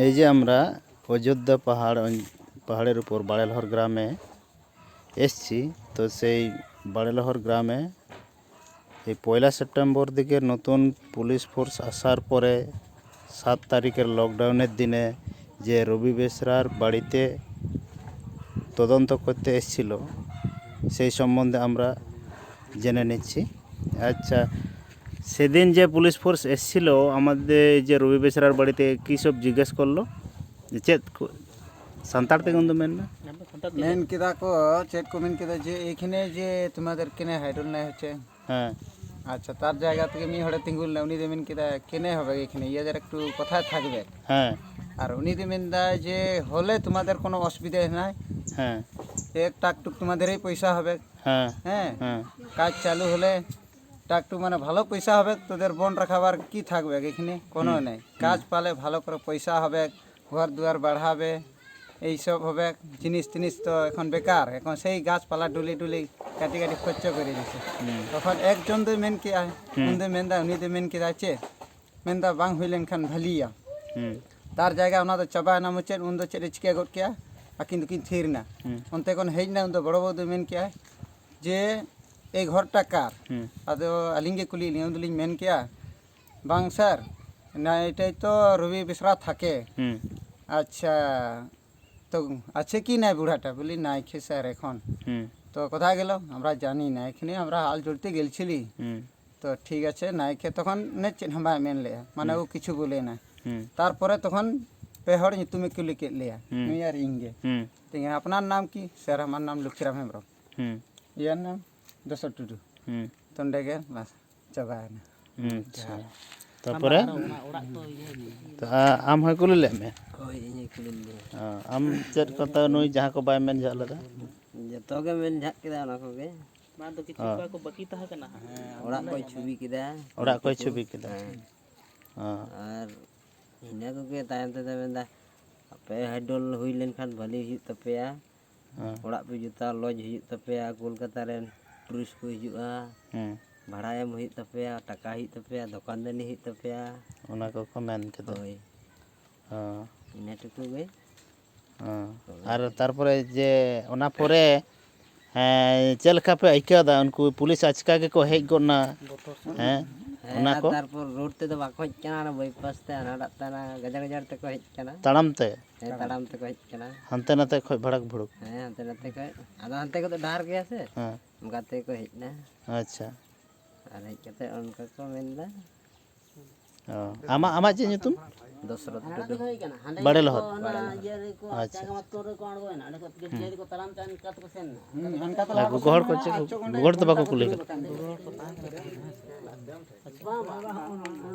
এই যে আমরা অযোধ্যা পাহাড়ের উপর বাড়েলহর গ্রামে এসছি। তো সেই বাড়েলহর গ্রামে এই 1 সেপ্টেম্বর দিকে নতুন পুলিশ ফোর্স আসার পরে 7 তারিখের লকডাউনের দিনে যে রবি বেসরার বাড়িতে তদন্ত করতে এসেছিল সেই সম্বন্ধে আমরা জেনে নিচ্ছি। আচ্ছা, সেদিন যে পুলিশ ফোর্স এসেছিল আমাদের যে রবি বেসরার বাড়িতে কী সব জিজ্ঞেস করলো? চেদ সান্তাড় থেকে মেন না মেন কিদা কো চেট কো মেন কিদা যে এখানে যে তোমাদের কেনে হাইডল নাই হচ্ছে। হ্যাঁ আচ্ছা, তার জায়গা থেকে মি হড়ে তিঙ্গুল না উনি দেবেন কিদা কেনে হবে এখানে ইয়াদের একটু কোথায় থাকবে। হ্যাঁ আর উনি দেবেন দা যে হলে তোমাদের কোনো অসুবিধা নাই। হ্যাঁ এক টাকটুক তোমাদেরই পয়সা হবে। হ্যাঁ হ্যাঁ হ্যাঁ কাজ চালু হলে টাকটুক মানে ভালো পয়সা হবে, তোদের বন রাখাবার কি থাকবে এখানে কোনো নেই। কাজ পালে ভালো করে পয়সা হবে, ঘর দুয়ার বাড়াবে, এইসব হবে। জিনিস টিনিস তো এখন বেকার, এখন সেই গাছপালা ডুলি ডুলি কাটি কাটি খরচ করে দিছে। তখন একজন তো মেন কে আয় উনি মেনদা উনি তো মেন কে আছে মেনদা বাং হইলেন খান ভালিয়া তার জায়গা ওনা তো চাবা নাম হচ্ছে উন তো চেয়ে চিকা গট কেয়া আকিন দুকিন থির না অন্তে কোন হেজ না উন তো বড় বড় মেন কে আয় যে এই ঘরটা কার। আদো আলিঙ্গে কুলি নিয়ম দুলিং মেন কেয়া বাং স্যার না এটাই তো রবি বেসরা থাকে। আচ্ছা, তো আছে কি নাই বুড়াটা? বলি নাই খে স্যার এখন। তো কোথায় গেল আমরা জানি না, এখানে আমরা হাল জড়তে গেলছিলি। তো ঠিক আছে নাই খে তখন নে চিনহাবা মেন লেয়া মানে ও কিছু বলে না। তারপরে তখন পেহড় তুমি কুলি কে লিয়া মি আর ইংগে ঠিক আপনার নাম কি? স্যার আমার নাম লক্ষ্মীরাম হেমব্রম। ইয়ার নাম দশর টুডু। তন্ডে গে বাস চাবা না। আচ্ছা, তারপরে আম হয় কুলি লে মে ᱦᱳᱭ ᱤᱧ ᱠᱩᱞᱤ ᱞᱮᱫᱟ ᱟᱢ ᱪᱮᱫ ᱠᱟᱛᱷᱟ ᱱᱩᱭ ᱡᱟᱦᱟᱸ ᱠᱚ ᱵᱟᱭ ᱢᱮᱱ ᱡᱷᱟᱜ ᱞᱮᱫᱟ? ᱡᱚᱛᱚ ᱜᱮ ᱢᱮᱱ ᱡᱷᱟᱜ ᱠᱮᱫᱟ ᱚᱱᱟ ᱠᱚᱜᱮ᱾ ᱚᱲᱟᱜ ᱠᱚᱭ ᱪᱷᱩᱵᱤ ᱠᱮᱫᱟ᱾ ᱚᱲᱟᱜ ᱠᱚᱭ ᱪᱷᱩᱵᱤ ᱠᱮᱫᱟ᱾ ᱟᱨ ᱤᱱᱟᱹ ᱠᱚᱜᱮ ᱛᱟᱭᱚᱢ ᱛᱮᱫᱚ ᱢᱮᱱᱫᱟ ᱟᱯᱮ ᱦᱟইᱰᱚᱞ ᱦᱩᱭ ᱞᱮᱱᱠᱷᱟᱱ ᱵᱷᱟᱹᱞᱤ ᱦᱩᱭᱩᱜ ᱛᱟᱯᱮᱭᱟ, ᱚᱲᱟᱜ ᱯᱮ ᱡᱩᱛᱟ, ᱞᱚᱡᱽ ᱦᱩᱭᱩᱜ ᱛᱟᱯᱮᱭᱟ, ᱠᱳᱞᱠᱟᱛᱟ ᱨᱮᱱ ᱴᱩᱨᱤᱥᱴ ᱠᱚ ᱦᱤᱡᱩᱜᱼᱟ, ᱵᱷᱟᱲᱟ ᱮᱢ ᱦᱩᱭᱩᱜ ᱛᱟᱯᱮᱭᱟ, ᱴᱟᱠᱟ ᱦᱩᱭᱩᱜ ᱛᱟᱯᱮᱭᱟ, ᱫᱚᱠᱟᱱ ᱫᱟᱹᱱᱤ ᱦᱩᱭᱩᱜ ᱛᱟᱯᱮᱭᱟ, ᱚᱱᱟ ᱠᱚᱠᱚ ᱢᱮᱱ ᱠᱮᱫᱟ᱾ ᱦᱳᱭ ᱤᱱᱟᱹ ᱴᱩᱠᱩ ᱜᱮ। আর তারপরে যে ওনা পরে ᱪᱮᱫ ᱞᱮᱠᱟ ᱯᱮ ᱟᱹᱭᱠᱟᱹᱣᱫᱟ? ᱩᱱᱠᱩ ᱯᱩᱞᱤᱥ ᱟᱪᱠᱟ ᱜᱮᱠᱚ ᱦᱮᱡ ᱜᱚᱫ ᱱᱟ। ᱦᱮᱸ ᱚᱱᱟ ᱠᱚ ᱛᱟᱨᱯᱚᱨ ᱨᱳᱰ ᱛᱮᱫᱚ ᱵᱟᱠᱚ ᱦᱮᱡ ᱠᱟᱱᱟ, ᱵᱟᱭᱯᱟᱥ ᱛᱮ ᱦᱟᱱᱟᱴᱟᱜ ᱛᱮ ᱜᱟᱡᱟᱲ ᱜᱟᱡᱟᱲ ᱛᱮᱠᱚ ᱦᱮᱡ ᱠᱟᱱᱟ। ᱛᱟᱲᱟᱢ ᱛᱮ? ᱦᱮᱸ ᱛᱟᱲᱟᱢ ᱛᱮᱠᱚ ᱦᱮᱡ ᱠᱟᱱᱟ। ᱦᱟᱱᱛᱮ ᱱᱟᱛᱮ ᱠᱷᱚᱡ ᱵᱷᱟᱲᱟᱠ ᱵᱷᱩᱲᱩᱠ? ᱦᱮᱸ ᱦᱟᱱᱛᱮ ᱱᱟᱛᱮ ᱠᱷᱚᱡ, ᱟᱫᱚ ᱦᱟᱱᱛᱮ ᱠᱚᱫᱚ ᱰᱟᱦᱟᱨ ᱜᱮᱭᱟ ᱥᱮ, ᱚᱱᱠᱟ ᱛᱮᱠᱚ ᱦᱮᱡ ᱮᱱᱟ। ᱟᱪᱪᱷᱟ, ᱟᱨ ᱦᱮᱡ ᱠᱟᱛᱮ ᱚᱱᱠᱟ ᱠᱚ ᱢᱮᱱᱫᱟ। ᱟᱢᱟᱜ ᱪᱮᱫ ᱧᱩᱛᱩᱢ? ᱫᱚᱥᱨᱚᱛ ᱴᱩᱰᱩ। ᱵᱟᱲᱮᱞᱚᱦᱚᱫ। ᱟᱪᱪᱷᱟ, ᱜᱚᱜᱚ ᱦᱚᱲ ᱠᱚ ᱪᱮᱫ ᱜᱚᱜᱚ ᱦᱚᱲ ᱫᱚ ᱵᱟᱠᱚ ᱠᱩᱞᱤ ᱠᱟᱫᱟ?